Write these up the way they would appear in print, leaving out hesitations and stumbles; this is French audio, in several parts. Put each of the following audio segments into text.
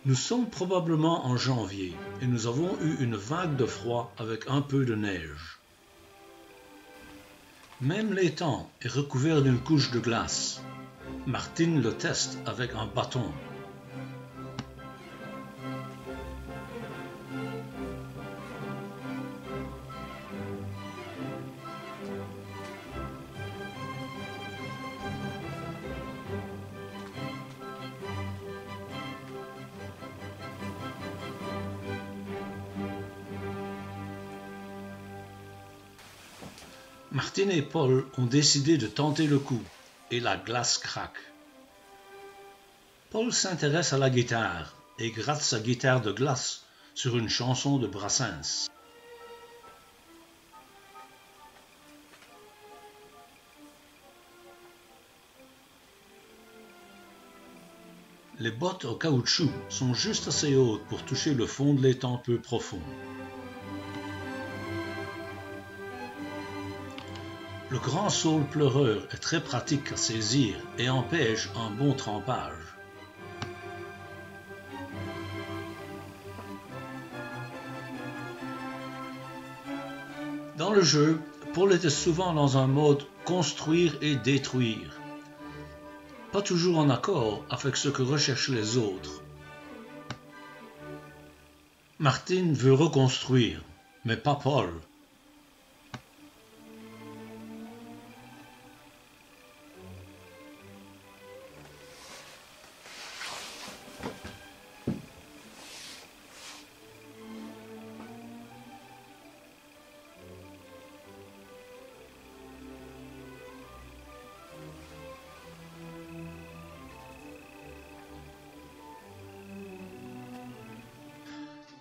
Nous sommes probablement en janvier et nous avons eu une vague de froid avec un peu de neige. Même l'étang est recouvert d'une couche de glace. Martine le teste avec un bâton. Martine et Paul ont décidé de tenter le coup, et la glace craque. Paul s'intéresse à la guitare et gratte sa guitare de glace sur une chanson de Brassens. Les bottes au caoutchouc sont juste assez hautes pour toucher le fond de l'étang peu profond. Le grand saule pleureur est très pratique à saisir et empêche un bon trempage. Dans le jeu, Paul était souvent dans un mode construire et détruire, pas toujours en accord avec ce que recherchent les autres. Martine veut reconstruire, mais pas Paul.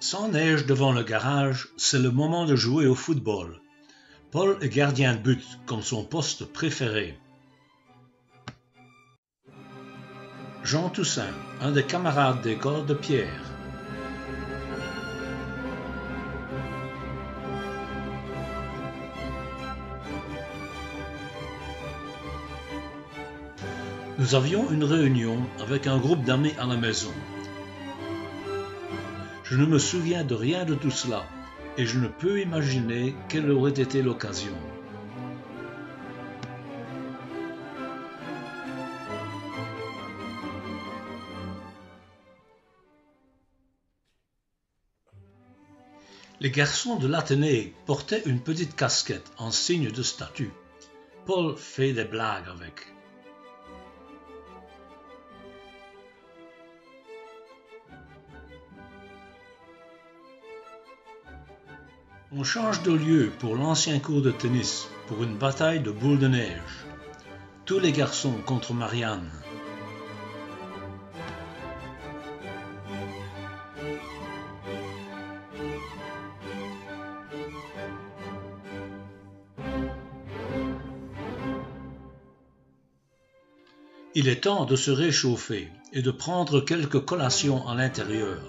Sans neige devant le garage, c'est le moment de jouer au football. Paul est gardien de but comme son poste préféré. Jean Toussaint, un des camarades d'école de Pierre. Nous avions une réunion avec un groupe d'amis à la maison. Je ne me souviens de rien de tout cela, et je ne peux imaginer quelle aurait été l'occasion. Les garçons de l'Athénée portaient une petite casquette en signe de statut. Paul fait des blagues avec. On change de lieu pour l'ancien court de tennis, pour une bataille de boules de neige. Tous les garçons contre Marianne. Il est temps de se réchauffer et de prendre quelques collations à l'intérieur.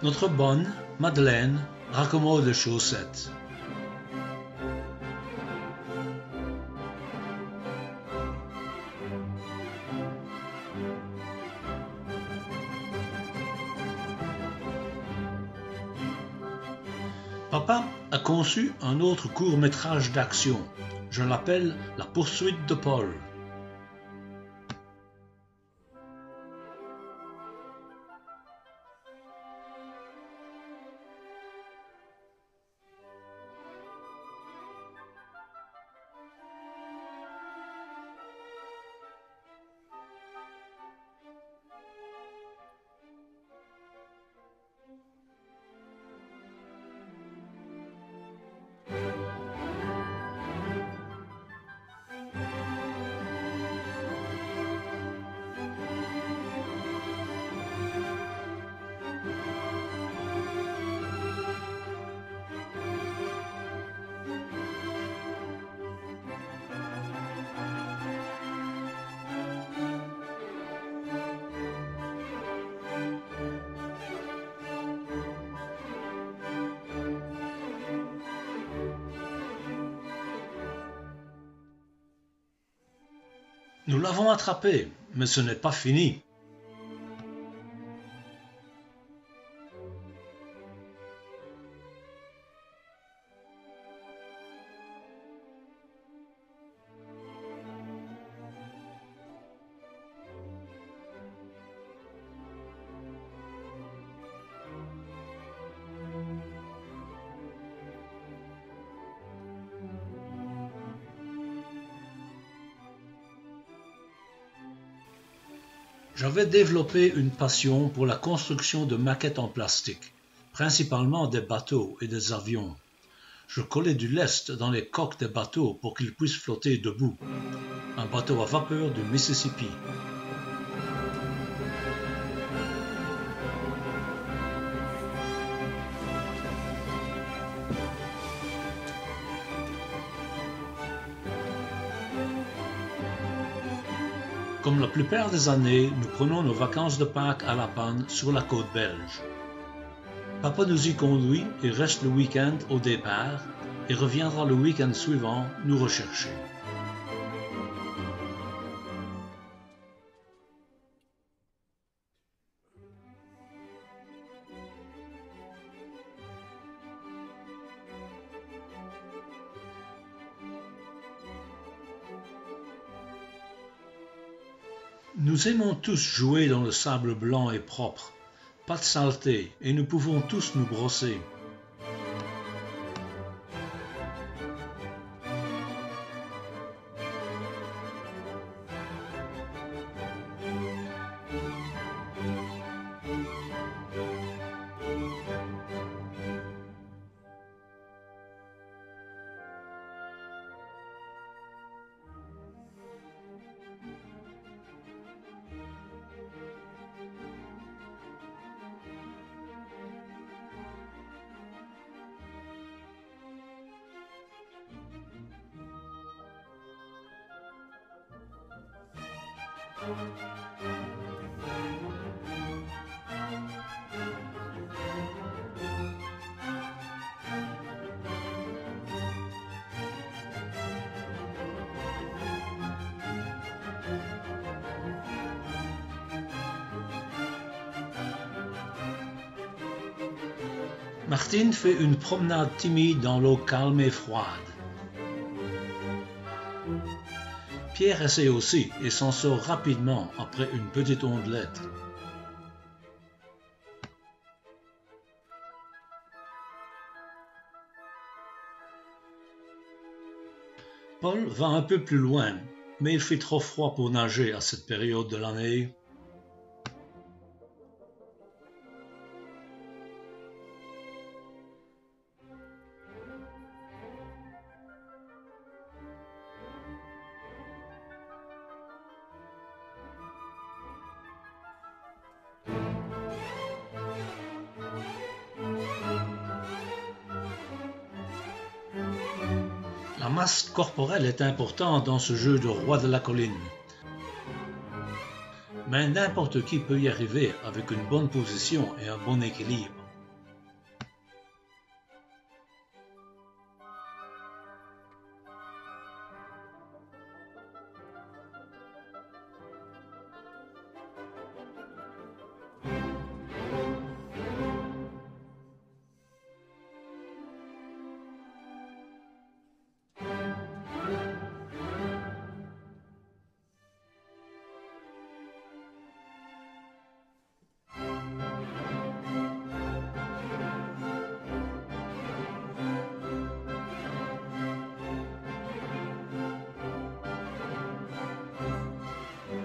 Notre bonne, Madeleine, raccommode les chaussettes. Papa a conçu un autre court-métrage d'action. Je l'appelle La poursuite de Paul. Nous l'avons attrapé, mais ce n'est pas fini. J'avais développé une passion pour la construction de maquettes en plastique, principalement des bateaux et des avions. Je collais du lest dans les coques des bateaux pour qu'ils puissent flotter debout. Un bateau à vapeur du Mississippi. Comme la plupart des années, nous prenons nos vacances de Pâques à La Panne sur la côte belge. Papa nous y conduit et reste le week-end au départ et reviendra le week-end suivant nous rechercher. Nous aimons tous jouer dans le sable blanc et propre, pas de saleté, et nous pouvons tous nous brosser. Martine fait une promenade timide dans l'eau calme et froide. Pierre essaie aussi et s'en sort rapidement après une petite ondelette. Paul va un peu plus loin, mais il fait trop froid pour nager à cette période de l'année. La masse corporelle est importante dans ce jeu de roi de la colline. Mais n'importe qui peut y arriver avec une bonne position et un bon équilibre.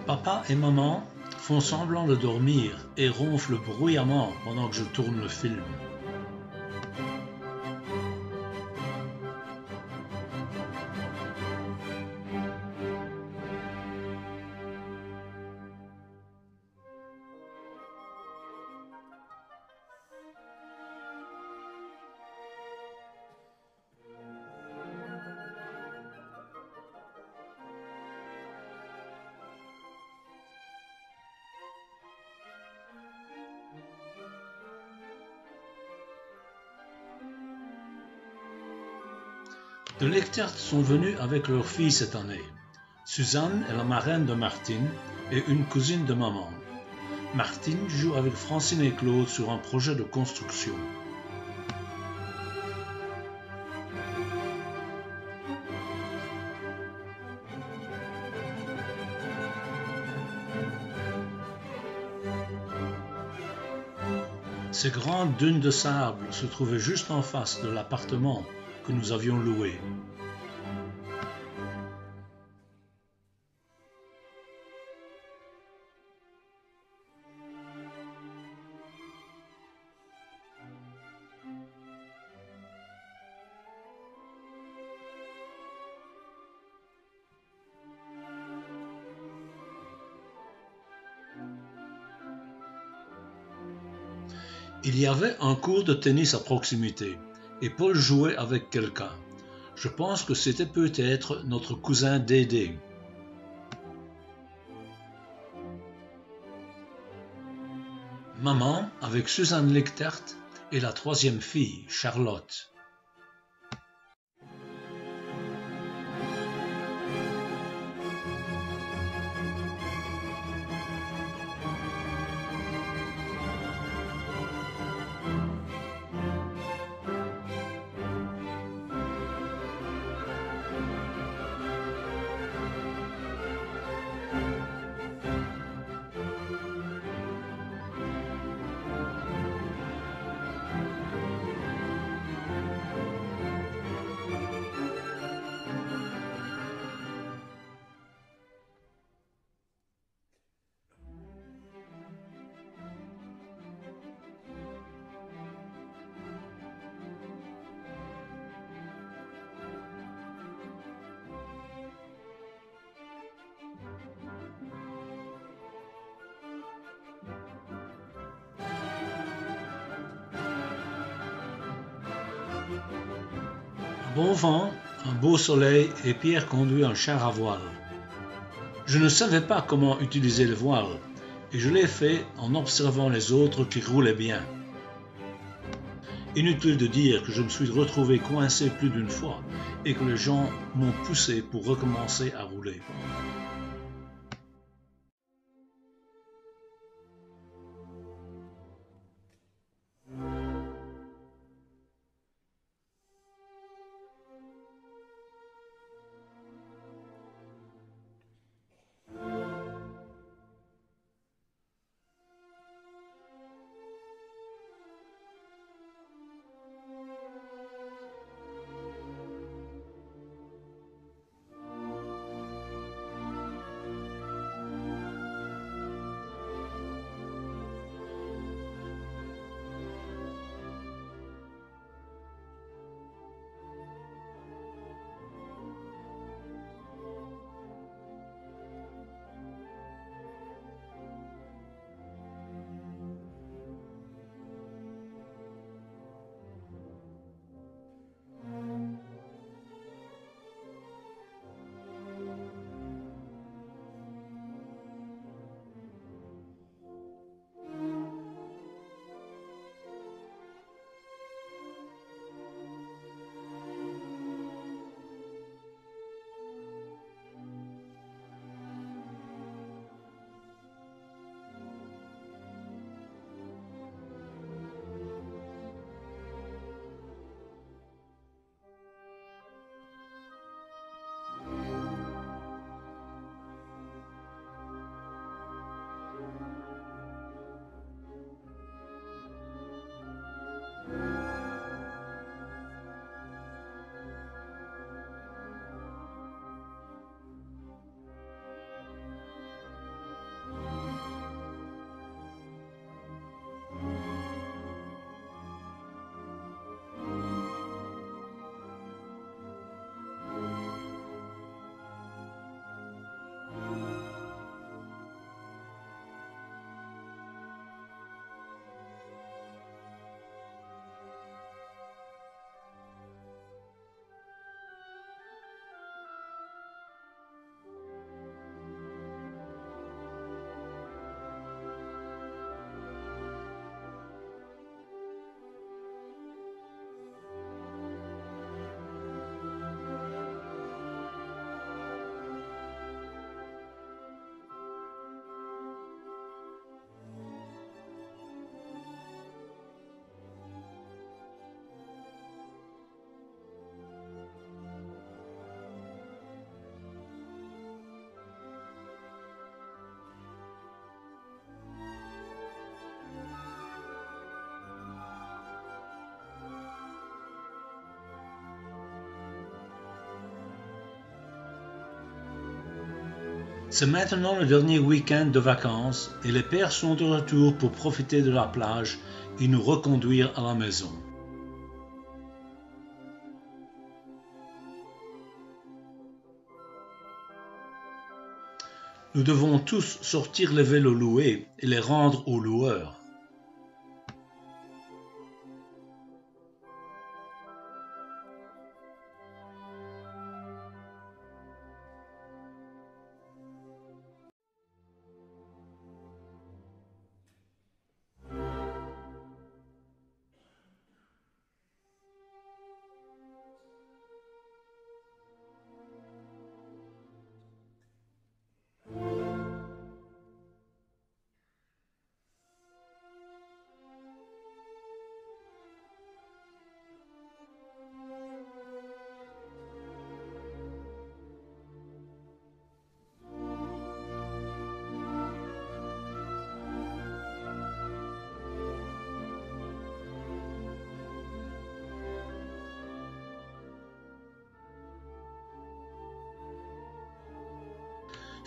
Papa et maman font semblant de dormir et ronflent bruyamment pendant que je tourne le film. De Lecterc sont venus avec leur fille cette année. Suzanne est la marraine de Martine et une cousine de maman. Martine joue avec Francine et Claude sur un projet de construction. Ces grandes dunes de sable se trouvaient juste en face de l'appartement que nous avions loué. Il y avait un court de tennis à proximité, et Paul jouait avec quelqu'un. Je pense que c'était peut-être notre cousin Dédé. Maman, avec Suzanne Lichtert, et la troisième fille, Charlotte. Bon vent, un beau soleil et Pierre conduit un char à voile. Je ne savais pas comment utiliser le voile et je l'ai fait en observant les autres qui roulaient bien. Inutile de dire que je me suis retrouvé coincé plus d'une fois et que les gens m'ont poussé pour recommencer à rouler. C'est maintenant le dernier week-end de vacances et les pères sont de retour pour profiter de la plage et nous reconduire à la maison. Nous devons tous sortir les vélos loués et les rendre aux loueurs.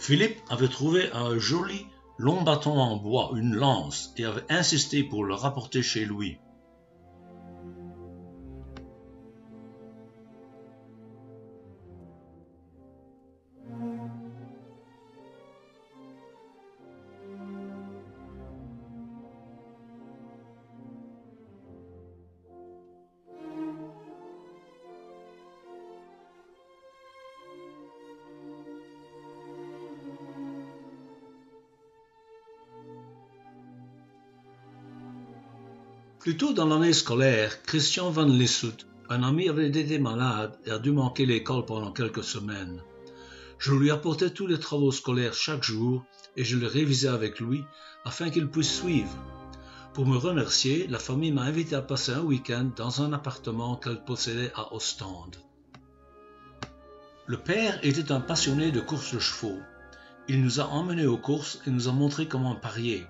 Philippe avait trouvé un joli long bâton en bois, une lance, et avait insisté pour le rapporter chez lui. Plus tôt dans l'année scolaire, Christian Van Lissout, un ami, avait été malade et a dû manquer l'école pendant quelques semaines. Je lui apportais tous les travaux scolaires chaque jour et je les révisais avec lui afin qu'il puisse suivre. Pour me remercier, la famille m'a invité à passer un week-end dans un appartement qu'elle possédait à Ostende. Le père était un passionné de courses de chevaux. Il nous a emmenés aux courses et nous a montré comment parier.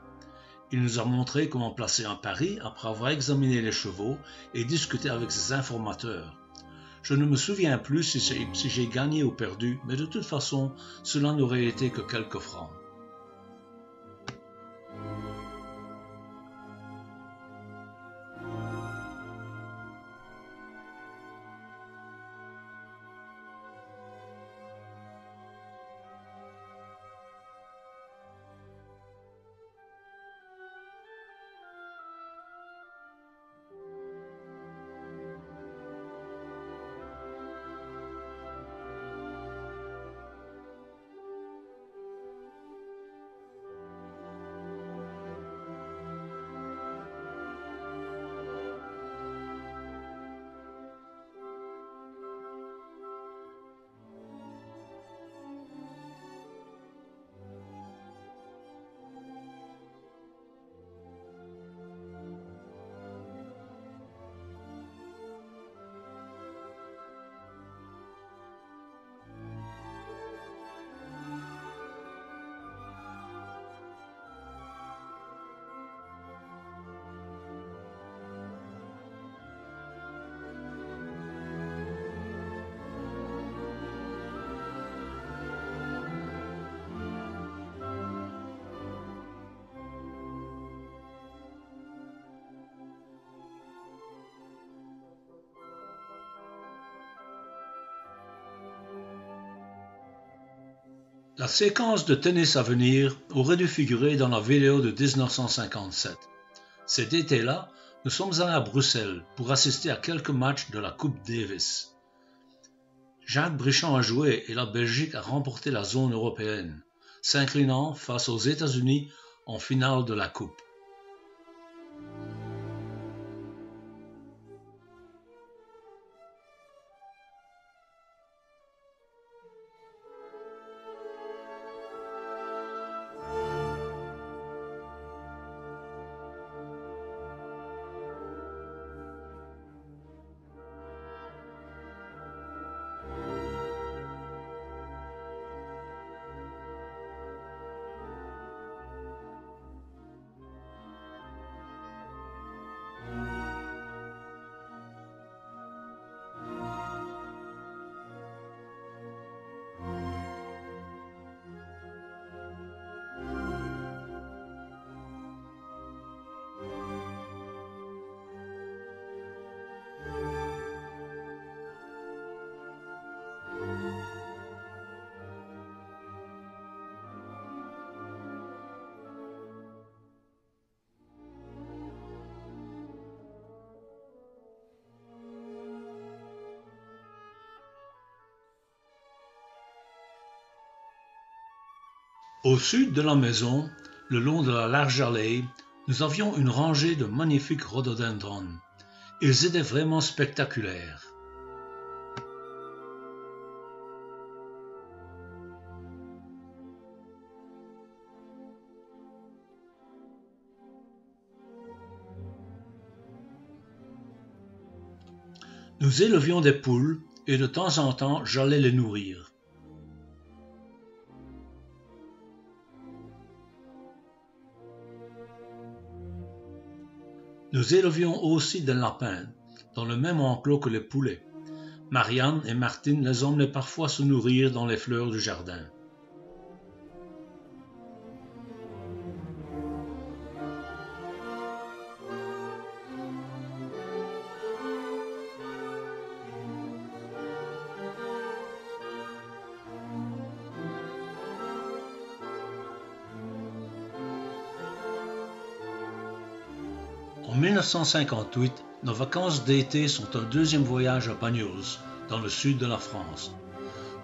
Il nous a montré comment placer un pari après avoir examiné les chevaux et discuté avec ses informateurs. Je ne me souviens plus si j'ai gagné ou perdu, mais de toute façon, cela n'aurait été que quelques francs. La séquence de tennis à venir aurait dû figurer dans la vidéo de 1957. Cet été-là, nous sommes allés à Bruxelles pour assister à quelques matchs de la Coupe Davis. Jacques Brichamp a joué et la Belgique a remporté la zone européenne, s'inclinant face aux États-Unis en finale de la Coupe. Au sud de la maison, le long de la large allée, nous avions une rangée de magnifiques rhododendrons. Ils étaient vraiment spectaculaires. Nous élevions des poules et de temps en temps j'allais les nourrir. Nous élevions aussi des lapins, dans le même enclos que les poulets. Marianne et Martine les emmenaient parfois se nourrir dans les fleurs du jardin. En 1958, nos vacances d'été sont un deuxième voyage à Banyuls, dans le sud de la France.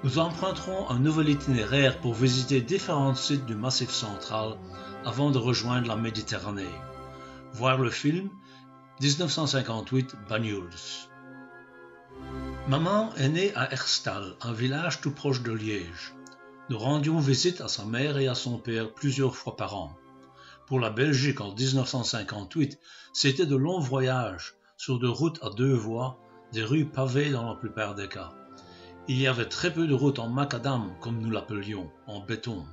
Nous emprunterons un nouvel itinéraire pour visiter différents sites du Massif central avant de rejoindre la Méditerranée. Voir le film 1958 Banyuls. Maman est née à Herstal, un village tout proche de Liège. Nous rendions visite à sa mère et à son père plusieurs fois par an. Pour la Belgique en 1958, c'était de longs voyages sur des routes à deux voies, des rues pavées dans la plupart des cas. Il y avait très peu de routes en macadam, comme nous l'appelions, en béton.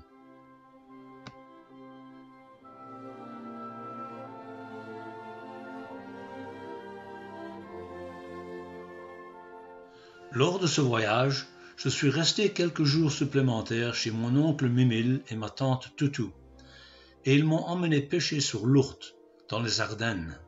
Lors de ce voyage, je suis resté quelques jours supplémentaires chez mon oncle Mimile et ma tante Toutou, et ils m'ont emmené pêcher sur l'Ourthe, dans les Ardennes.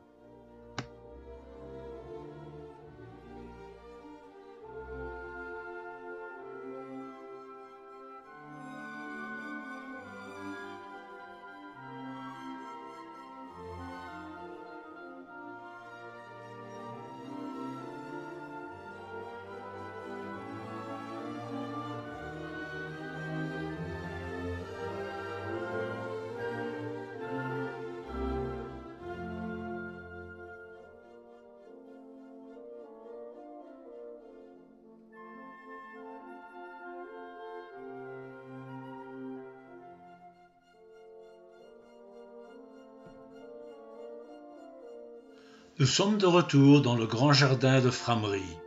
Nous sommes de retour dans le grand jardin de Frameries.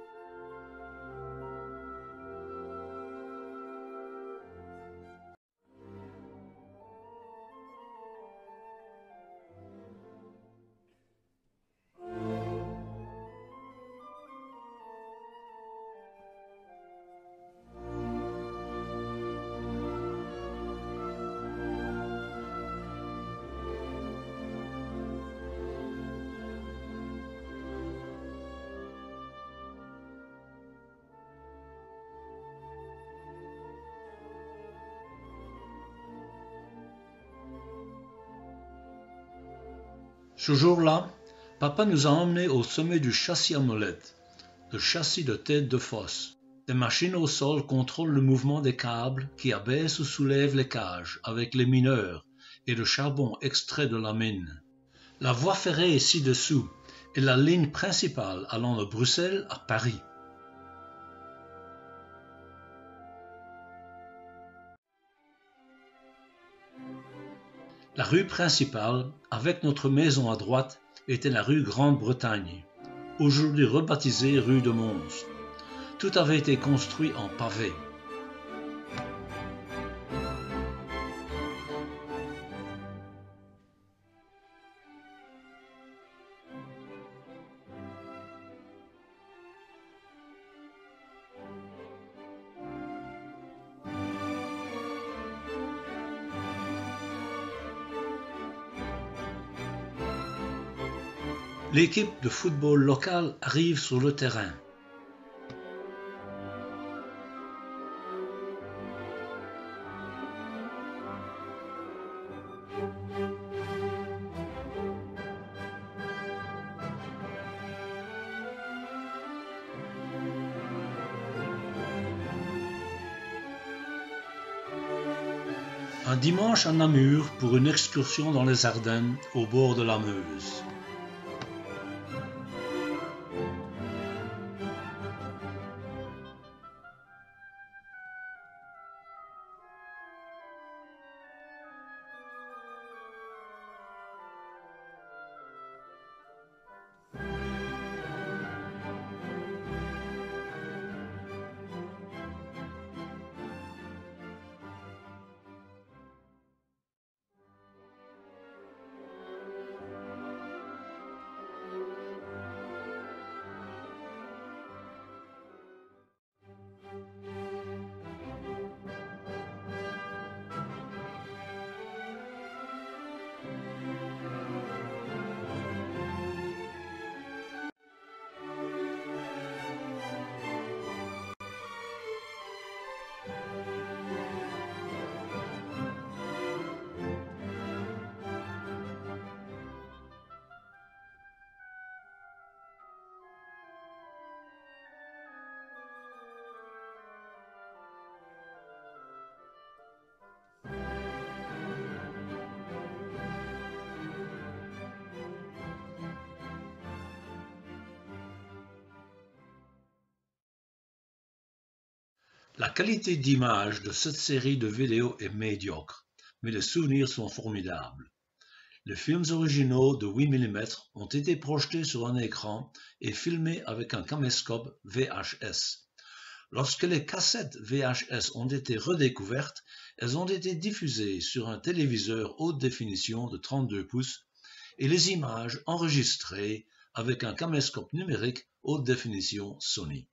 Ce jour-là, papa nous a emmenés au sommet du châssis à molette, le châssis de tête de fosse. Des machines au sol contrôlent le mouvement des câbles qui abaissent ou soulèvent les cages avec les mineurs et le charbon extrait de la mine. La voie ferrée est ci-dessous et la ligne principale allant de Bruxelles à Paris. La rue principale, avec notre maison à droite, était la rue Grande-Bretagne, aujourd'hui rebaptisée rue de Mons. Tout avait été construit en pavé. L'équipe de football locale arrive sur le terrain. Un dimanche à Namur pour une excursion dans les Ardennes au bord de la Meuse. La qualité d'image de cette série de vidéos est médiocre, mais les souvenirs sont formidables. Les films originaux de 8 mm ont été projetés sur un écran et filmés avec un caméscope VHS. Lorsque les cassettes VHS ont été redécouvertes, elles ont été diffusées sur un téléviseur haute définition de 32 pouces et les images enregistrées avec un caméscope numérique haute définition Sony.